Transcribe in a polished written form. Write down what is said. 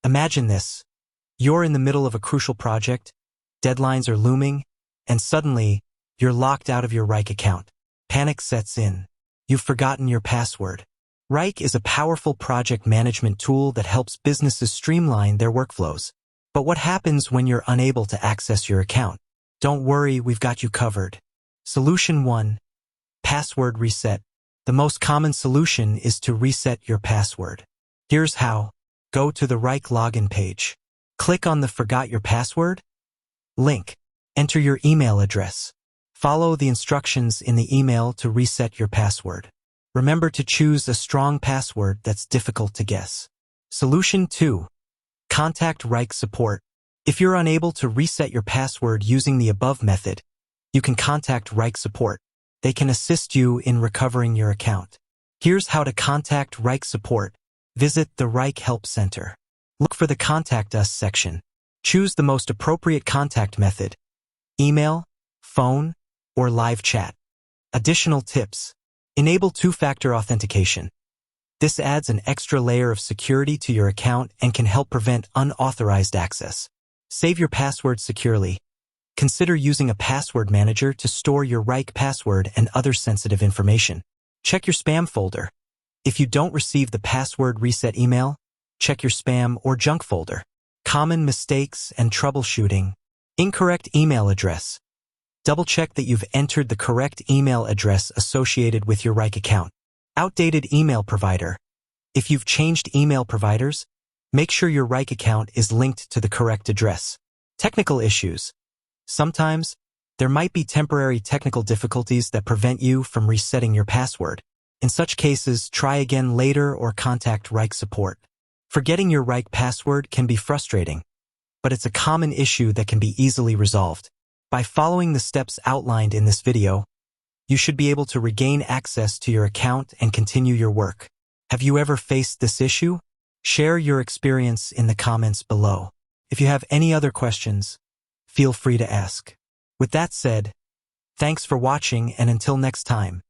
Imagine this. You're in the middle of a crucial project, deadlines are looming, and suddenly, you're locked out of your Wrike account. Panic sets in. You've forgotten your password. Wrike is a powerful project management tool that helps businesses streamline their workflows. But what happens when you're unable to access your account? Don't worry, we've got you covered. Solution 1. Password reset. The most common solution is to reset your password. Here's how. Go to the Wrike login page. Click on the Forgot Your Password link. Enter your email address. Follow the instructions in the email to reset your password. Remember to choose a strong password that's difficult to guess. Solution 2. Contact Wrike support. If you're unable to reset your password using the above method, you can contact Wrike support. They can assist you in recovering your account. Here's how to contact Wrike support. Visit the Wrike Help Center. Look for the Contact Us section. Choose the most appropriate contact method: email, phone, or live chat. Additional tips. Enable two-factor authentication. This adds an extra layer of security to your account and can help prevent unauthorized access. Save your password securely. Consider using a password manager to store your Wrike password and other sensitive information. Check your spam folder. If you don't receive the password reset email, check your spam or junk folder. Common mistakes and troubleshooting. Incorrect email address. Double-check that you've entered the correct email address associated with your Wrike account. Outdated email provider. If you've changed email providers, make sure your Wrike account is linked to the correct address. Technical issues. Sometimes, there might be temporary technical difficulties that prevent you from resetting your password. In such cases, try again later or contact Wrike support. Forgetting your Wrike password can be frustrating, but it's a common issue that can be easily resolved. By following the steps outlined in this video, you should be able to regain access to your account and continue your work. Have you ever faced this issue? Share your experience in the comments below. If you have any other questions, feel free to ask. With that said, thanks for watching, and until next time.